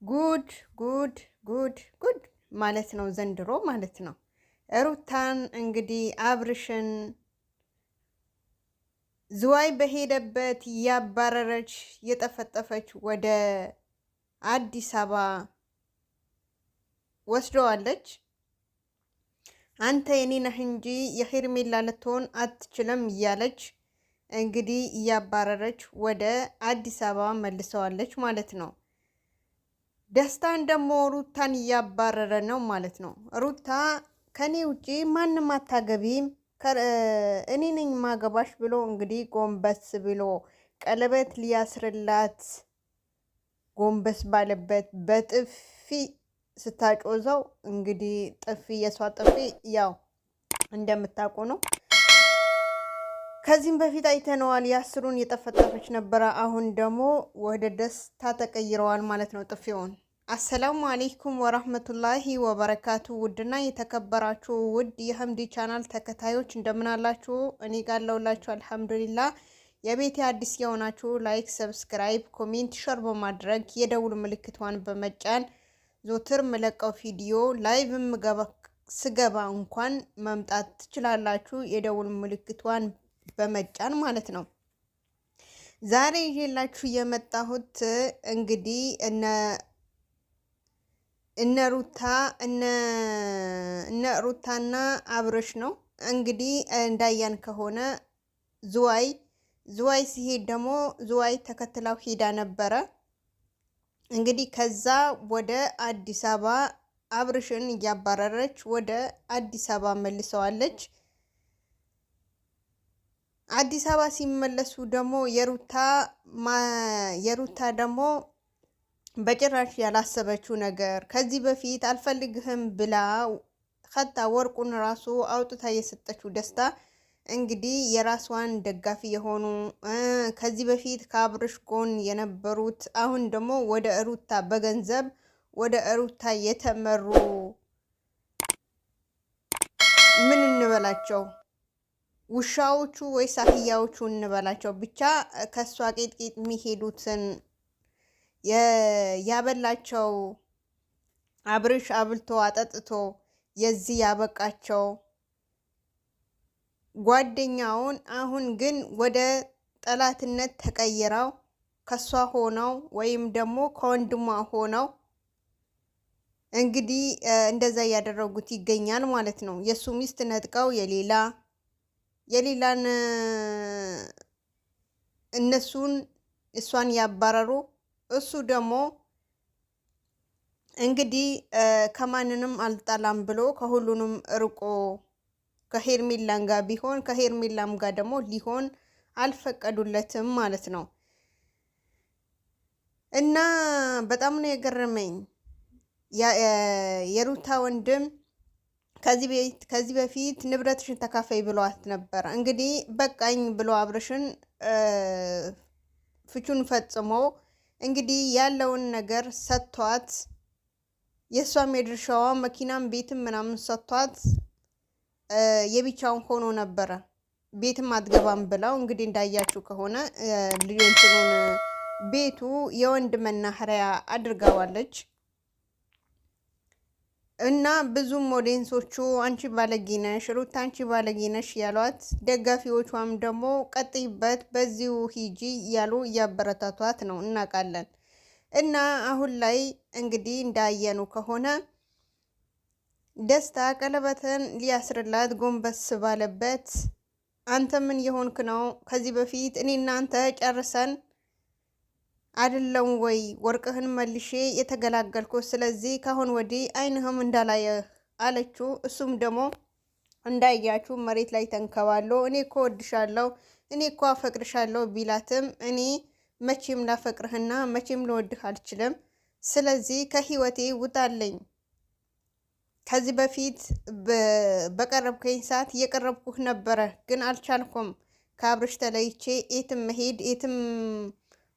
ጉድ ጉድ ጉድ ጉድ ማለት ነው ዘንድሮ ማለት ነው። ሩታን እንግዲህ አብርሽን ዝዋይ በሄደበት ያባረረች የጠፈጠፈች ወደ አዲስ አበባ ወስደዋለች። አንተ የኔ ነህ እንጂ የሄርሜላ ልትሆን አትችልም እያለች እንግዲህ እያባረረች ወደ አዲስ አበባ መልሰዋለች ማለት ነው። ደስታን ደግሞ ሩታን እያባረረ ነው ማለት ነው። ሩታ ከኔ ውጪ ማንም አታገቢም እኔ ነኝ ማገባሽ ብሎ እንግዲህ ጎንበስ ብሎ ቀለበት ሊያስርላት ጎንበስ ባለበት በጥፊ ስታጮዘው እንግዲህ ጥፊ የሷ ጥፊ ያው እንደምታውቁ ነው። ከዚህም በፊት አይተነዋል። ያስሩን የጠፈጠፈች ነበረ። አሁን ደግሞ ወደ ደስታ ተቀይረዋል ማለት ነው ጥፊውን። አሰላሙ አሌይኩም ወራህመቱላሂ ወበረካቱ። ውድና የተከበራችሁ ውድ የሀምዲ ቻናል ተከታዮች እንደምን አላችሁ? እኔ ጋር ለውላችሁ አልሐምዱሊላ። የቤቴ አዲስ የሆናችሁ ላይክ፣ ሰብስክራይብ፣ ኮሜንት፣ ሸር በማድረግ የደውል ምልክቷን በመጫን ዞትር መለቀው ቪዲዮ ላይቭ ስገባ እንኳን መምጣት ትችላላችሁ። የደውል ምልክቷን በመጫን ማለት ነው። ዛሬ ይዤላችሁ የመጣሁት እንግዲህ እነ ሩታና አብርሽ ነው። እንግዲህ እንዳያን ከሆነ ዝዋይ ሲሄድ ደግሞ ዝዋይ ተከትላው ሄዳ ነበረ። እንግዲህ ከዛ ወደ አዲስ አበባ አብርሽን እያባረረች ወደ አዲስ አበባ መልሰዋለች። አዲስ አበባ ሲመለሱ ደግሞ የሩታ ደግሞ በጭራሽ ያላሰበችው ነገር ከዚህ በፊት አልፈልግህም ብላ ከታ ወርቁን ራሱ አውጥታ የሰጠችው ደስታ እንግዲህ የራስዋን ደጋፊ የሆኑ ከዚህ በፊት ከአብርሽ ጎን የነበሩት አሁን ደግሞ ወደ ሩታ በገንዘብ ወደ ሩታ የተመሩ ምን እንበላቸው ውሻዎቹ ወይስ አህያዎቹ እንበላቸው ብቻ ከሷ ቄጥቄጥ የሚሄዱትን ያበላቸው አብርሽ አብልቶ አጠጥቶ የዚህ ያበቃቸው ጓደኛውን አሁን ግን ወደ ጠላትነት ተቀይረው ከሷ ሆነው ወይም ደግሞ ከወንድሟ ሆነው እንግዲህ እንደዛ ያደረጉት ይገኛል ማለት ነው። የሱ ሚስት ነጥቀው የሌላን እሷን ያባረሩ እሱ ደግሞ እንግዲህ ከማንንም አልጣላም ብሎ ከሁሉንም ርቆ ከሄርሜላም ጋር ቢሆን ከሄርሜላም ጋር ደግሞ ሊሆን አልፈቀዱለትም ማለት ነው። እና በጣም ነው የገረመኝ የሩታ ወንድም ከዚህ በፊት ንብረትሽን ተካፈይ ብሏት ነበር። እንግዲህ በቃኝ ብሎ አብርሽን ፍቹን ፈጽሞ እንግዲህ ያለውን ነገር ሰጥቷት የሷም የድርሻዋ መኪናም ቤትም ምናምን ሰጥቷት የብቻውን ሆኖ ነበረ። ቤትም አትገባም ብለው እንግዲህ እንዳያችሁ ከሆነ ልዩንቱን ቤቱ የወንድ መናኸሪያ አድርጋዋለች። እና ብዙም ኦዲየንሶቹ አንቺ ባለጌነሽ ሩታ አንቺ ባለጌነሽ ያሏት፣ ደጋፊዎቿም ደግሞ ቀጥይበት በዚሁ ሂጂ እያሉ እያበረታቷት ነው እናውቃለን። እና አሁን ላይ እንግዲህ እንዳየኑ ከሆነ ደስታ ቀለበትን ሊያስርላት ጎንበስ ባለበት አንተ ምን የሆንክ ነው? ከዚህ በፊት እኔ እናንተ ጨርሰን አይደለም ወይ ወርቅህን መልሼ የተገላገልኩ፣ ስለዚህ ካሁን ወዲህ አይንህም እንዳላየህ አለችው። እሱም ደግሞ እንዳያችሁ መሬት ላይ ተንከባሎ እኔ እኮ ወድሻለሁ፣ እኔ እኮ አፈቅርሻለሁ ቢላትም እኔ መቼም ላፈቅርህና መቼም ልወድህ አልችልም፣ ስለዚህ ከህይወቴ ውጣለኝ። ከዚህ በፊት በቀረብከኝ ሰዓት እየቀረብኩህ ነበረ፣ ግን አልቻልኩም። ከአብርሽ ተለይቼ የትም መሄድ የትም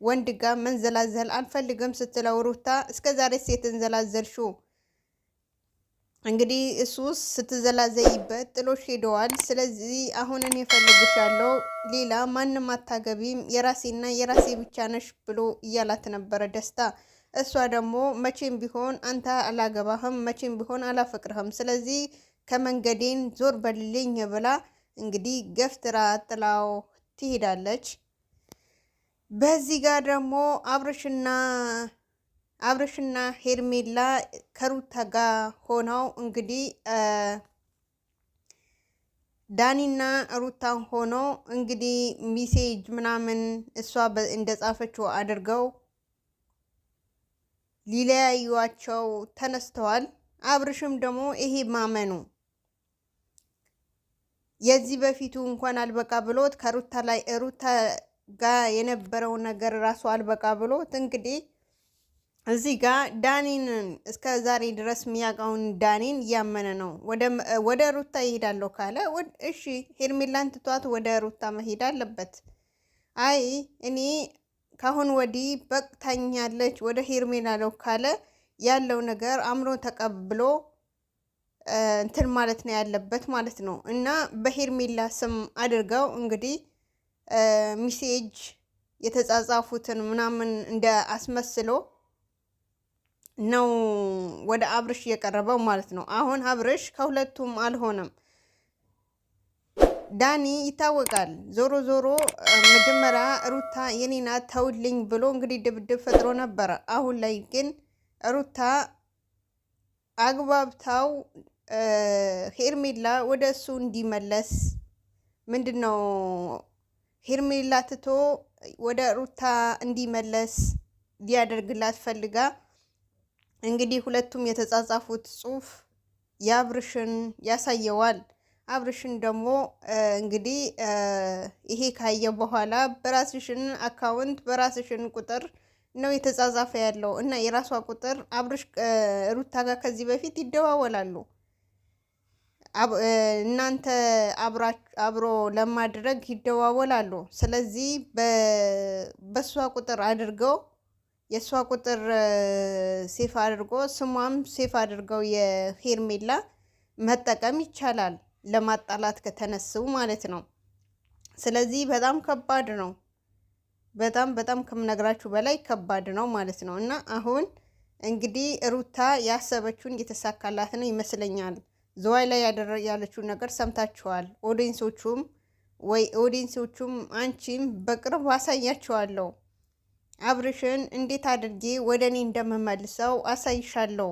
ወንድ ጋር መንዘላዘል አልፈልግም ስትለው ሩታ እስከ ዛሬ ሴት እንዘላዘልሹ እንግዲህ እሱስ ስትዘላዘይበት ጥሎሽ ሄደዋል። ስለዚህ አሁን እኔ እፈልግሻለሁ፣ ሌላ ማንም አታገቢም፣ የራሴና የራሴ ብቻ ነሽ ብሎ እያላት ነበረ ደስታ። እሷ ደግሞ መቼም ቢሆን አንተ አላገባህም፣ መቼም ቢሆን አላፈቅርህም፣ ስለዚህ ከመንገዴን ዞር በልልኝ ብላ እንግዲህ ገፍትራ ጥላው ትሄዳለች። በዚህ ጋር ደግሞ አብርሽና ሄርሜላ ከሩታ ጋር ሆነው እንግዲህ ዳኒና ሩታን ሆኖ እንግዲህ ሚሴጅ ምናምን እሷ እንደጻፈችው አድርገው ሊለያዩዋቸው ተነስተዋል። አብርሽም ደግሞ ይሄ ማመኑ የዚህ በፊቱ እንኳን አልበቃ ብሎት ከሩታ ጋር የነበረው ነገር ራሱ አልበቃ ብሎት እንግዲህ እዚህ ጋር ዳኒን እስከ ዛሬ ድረስ የሚያውቀውን ዳኒን እያመነ ነው። ወደ ሩታ ይሄዳለሁ ካለ እሺ ሄርሜላን ትቷት ወደ ሩታ መሄድ አለበት። አይ እኔ ካሁን ወዲህ በቅታኛለች ወደ ሄርሜላ ለው ካለ ያለው ነገር አምሮ ተቀብሎ እንትን ማለት ነው ያለበት ማለት ነው። እና በሄርሜላ ስም አድርገው እንግዲህ ሚሴጅ የተጻጻፉትን ምናምን እንደ አስመስሎ ነው ወደ አብርሽ እየቀረበው ማለት ነው። አሁን አብርሽ ከሁለቱም አልሆነም። ዳኒ ይታወቃል። ዞሮ ዞሮ መጀመሪያ ሩታ የኔና ተውልኝ ብሎ እንግዲህ ድብድብ ፈጥሮ ነበረ። አሁን ላይ ግን ሩታ አግባብታው ሄርሜላ ወደ እሱ እንዲመለስ ምንድነው ሄርሜላ ትቶ ወደ ሩታ እንዲመለስ ሊያደርግላት ፈልጋ እንግዲህ ሁለቱም የተጻጻፉት ጽሑፍ የአብርሽን ያሳየዋል። አብርሽን ደግሞ እንግዲህ ይሄ ካየ በኋላ በራስሽን አካውንት በራስሽን ቁጥር ነው የተጻጻፈ ያለው እና የራሷ ቁጥር አብርሽ ሩታ ጋር ከዚህ በፊት ይደዋወላሉ። እናንተ አብሮ ለማድረግ ይደዋወላሉ። ስለዚህ በሷ ቁጥር አድርገው የሷ ቁጥር ሴፍ አድርጎ ስሟም ሴፍ አድርገው የሄርሜላ መጠቀም ይቻላል ለማጣላት ከተነሱ ማለት ነው። ስለዚህ በጣም ከባድ ነው። በጣም ከምነግራችሁ በላይ ከባድ ነው ማለት ነው። እና አሁን እንግዲህ ሩታ ያሰበችውን እየተሳካላት ነው ይመስለኛል። ዝዋይ ላይ ያለችው ነገር ሰምታችኋል። ኦዲንሶቹም አንቺም በቅርብ አሳያችኋለሁ አብርሽን እንዴት አድርጌ ወደ እኔ እንደምመልሰው አሳይሻለሁ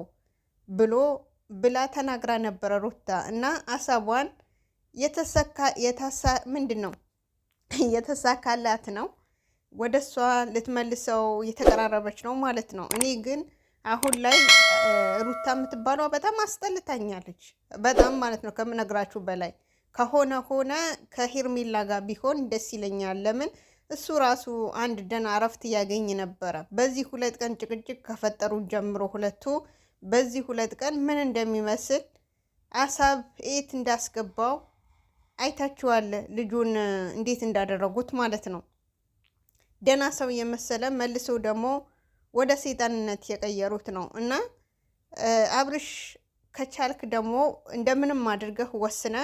ብላ ተናግራ ነበረ ሩታ። እና አሳቧን የተሳካላት ነው። ወደ እሷ ልትመልሰው የተቀራረበች ነው ማለት ነው። እኔ ግን አሁን ላይ ሩታ የምትባሏ በጣም አስጠልታኛለች። በጣም ማለት ነው ከምነግራችሁ በላይ ሆነ ከሄርሜላ ጋር ቢሆን ደስ ይለኛል። ለምን እሱ ራሱ አንድ ደህና እረፍት ያገኝ ነበረ። በዚህ 2 ቀን ጭቅጭቅ ከፈጠሩ ጀምሮ ሁለቱ በዚህ 2 ቀን ምን እንደሚመስል አሳብ ኤት እንዳስገባው አይታችኋል። ልጁን እንዴት እንዳደረጉት ማለት ነው። ደህና ሰው የመሰለ መልሶ ደግሞ ወደ ሰይጣንነት የቀየሩት ነው። እና አብርሽ ከቻልክ ደግሞ እንደምንም አድርገህ ወስነ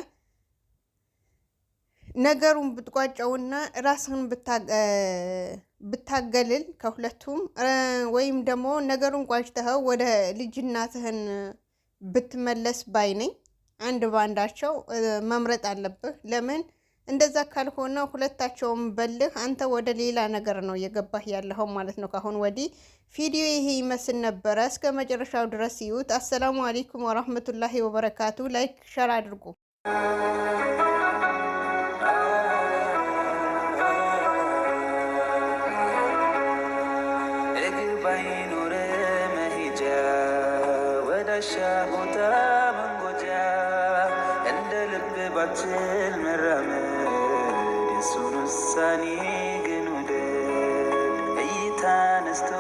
ነገሩን ብትቋጨውና ራስህን ብታገልል ከሁለቱም ወይም ደግሞ ነገሩን ቋጭተኸው ወደ ልጅናትህን ብትመለስ ባይነኝ። አንድ ባንዳቸው መምረጥ አለብህ። ለምን እንደዛ ካልሆነ ሁለታቸውም በልህ አንተ ወደ ሌላ ነገር ነው የገባህ ያለኸው ማለት ነው። ካሁን ወዲህ ቪዲዮ ይሄ ይመስል ነበረ። እስከ መጨረሻው ድረስ ይዩት። አሰላሙ አለይኩም ወራህመቱላሂ ወበረካቱ። ላይክ ሸር አድርጉ። ቦታ መንጎጃ እንደ ልብ ባችል መራመድ የሱን ውሳኔ ግን ውደድ እይታ ነስቶ